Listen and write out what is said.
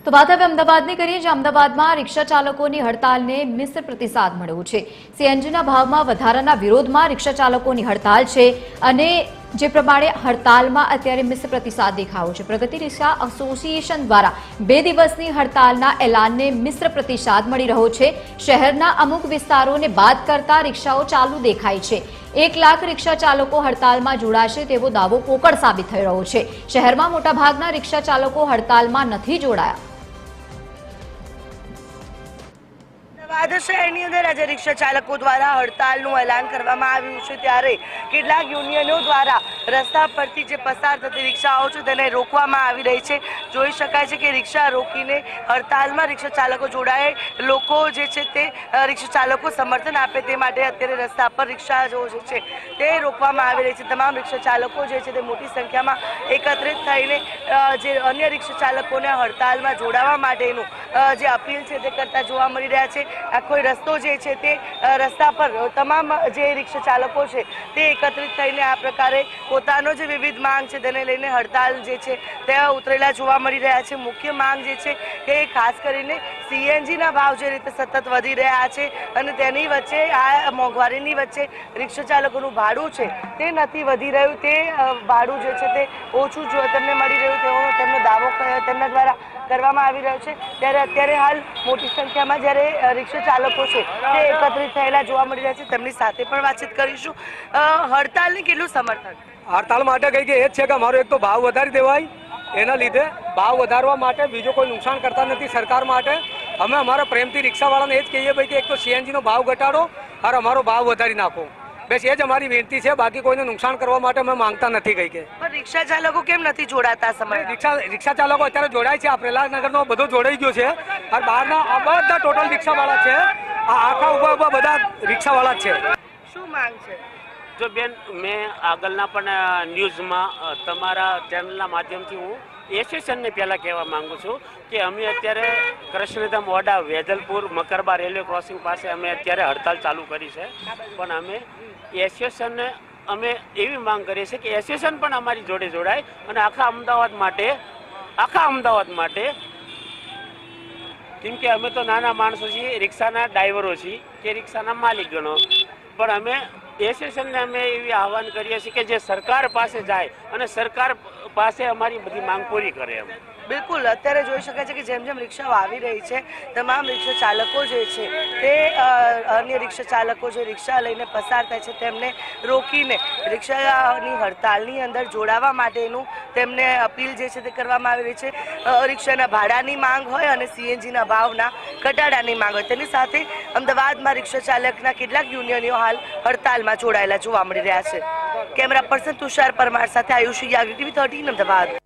તો વાત હવે અમદાવાદની કરીએ, જે અમદાવાદમાં રિક્ષા ચાલકોની હડતાલને મિશ્ર પ્રતિસાદ મળ્યો છે। સીએનજીના ભાવમાં વધારાના વિરોધમાં રિક્ષા ચાલકોની હડતાલ છે અને જે પ્રમાણે હડતાલમાં અત્યારે મિશ્ર પ્રતિસાદ દેખાયો છે। પ્રગતિ રિક્ષા એસોસિએશન દ્વારા 2 દિવસની હડતાલના એલાનને મિશ્ર પ્રતિસાદ મળી રહ્યો છે। શહેરના અમુક વિસ્તારોને બાદ કરતા રિક્ષાઓ ચાલુ દેખાય છે। 1 લાખ રિક્ષા ચાલકો હડતાલમાં જોડાશે તેવો દાવો પોકળ સાબિત થઈ રહ્યો છે। શહેરમાં મોટાભાગના રિક્ષા ચાલકો હડતાલમાં નથી જોડાયા। શહેરની અંદર આજે રિક્ષા ચાલકો દ્વારા હડતાલનું એલાન કરવામાં આવ્યું છે, ત્યારે કેટલાક યુનિયનો દ્વારા રસ્તા પરથી જે પસાર થતી રિક્ષાઓ છે તેને રોકવામાં આવી રહી છે। જોઈ શકાય છે કે રિક્ષા રોકીને હડતાલમાં રિક્ષા ચાલકો જોડાય, લોકો જે છે તે રિક્ષા ચાલકો સમર્થન આપે તે માટે અત્યારે રસ્તા પર રિક્ષા જે છે તે રોકવામાં આવી રહી છે। તમામ રિક્ષા ચાલકો જે છે તે મોટી સંખ્યામાં એકત્રિત થઈને જે અન્ય રિક્ષા ચાલકોને હડતાલમાં જોડાવા માટેનું જે અપીલ છે તે કરતા જોવા મળી રહ્યા છે। કોઈ રસ્તો જે છે તે રસ્તા પર તમામ જે રિક્ષા ચાલકો છે તે એકત્રિત થઈને આ પ્રકારે પોતાનો જે વિવિધ માંગ છે તેને લઈને હડતાલ જે છે તે ઉતરેલા જોવા મળી રહ્યા છે। મુખ્ય માંગ જે છે તે ખાસ કરીને સીએનજીના ભાવ જે રીતે સતત વધી રહ્યા છે અને તેની વચ્ચે આ મોંઘવારીની વચ્ચે રિક્ષા ચાલકોનું ભાડું છે તે નથી વધી રહ્યું, તે ભાડું જે છે તે ઓછું તેમને મળી રહ્યું તેવો તેમનો દાવો તેમના દ્વારા કરવામાં આવી રહ્યો છે। ત્યારે અત્યારે હાલ મોટી સંખ્યામાં જ્યારે રિક્ષા ચાલકો છે તે એકત્રિત થયેલા જોવા મળી રહ્યા છે। તેમની સાથે પણ વાતચીત કરીશું। હડતાલને કેટલું સમર્થન? હડતાલ માટે કઈ કે એ જ છે કે અમારો એક તો ભાવ વધારી દેવાય, એના લીધે ભાવ વધારવા માટે બીજો કોઈ નુકસાન કરતા નથી સરકાર માટે। અમે અમારા પ્રેમથી રિક્ષાવાળાને એ જ કહીએ ભાઈ કે એક તો સીએનજીનો ભાવ ઘટાડો અને અમારો ભાવ વધારી નાખો, બસ એ જ અમારી વિનંતી છે। બાકી કોઈને નુકસાન કરવા માટે અમે માંગતા નથી કઈ કે। પણ રિક્ષા ચાલકો કેમ નથી જોડાતા? સમય રિક્ષા ચાલકો અત્યારે જોડાય છે, આ પ્રહલાદનગરનો બધો જોડાઈ ગયો છે અને બહારના બધા ટોટલ રિક્ષાવાળા છે, આ આખા ઉભા બધા રિક્ષાવાળા જ છે। શું માંગ છે? જો બેન, મેં આગળના પણ ન્યૂઝમાં તમારા ચેનલના માધ્યમથી હું એસોસિએશનને પહેલાં કહેવા માગું છું કે અમે અત્યારે કૃષ્ણધામ ઓડા વેજલપુર મકરબા રેલવે ક્રોસિંગ પાસે અમે અત્યારે હડતાલ ચાલુ કરી છે, પણ અમે એસોસિએશનને અમે એવી માંગ કરીએ છીએ કે એસોસિએશન પણ અમારી જોડે જોડાય અને આખા અમદાવાદ માટે કેમ કે અમે તો નાના માણસો છીએ, રિક્ષાના ડ્રાઈવરો છીએ કે રિક્ષાના માલિક ગણો, પણ અમે એસોસિએશનને અમે એવી આહવાન કરીએ છીએ કે જે સરકાર પાસે જાય અને સરકાર પાસે અમારી બધી માંગ પૂરી કરે એમ। બિલકુલ, અત્યારે જોઈ શકાય છે કે જેમ જેમ રિક્ષાઓ આવી રહી છે તમામ રિક્ષા ચાલકો જે છે તે અન્ય રિક્ષા ચાલકો જે રિક્ષા લઈને પસાર થાય છે તેમને રોકીને રિક્ષાની હડતાલની અંદર જોડાવા માટેનું તેમને અપીલ જે છે તે કરવામાં આવી રહી છે। રિક્ષાના ભાડાની માંગ હોય અને સીએનજીના ભાવના ઘટાડાની માંગ હોય, તેની સાથે અમદાવાદમાં રિક્ષા ચાલકના કેટલાક યુનિયનો હાલ હડતાલમાં જોડાયેલા જોવા મળી રહ્યા છે। કેમેરા પર્સન તુષાર પરમાર સાથે આયુષી યાગી, TV 13 અમદાવાદ।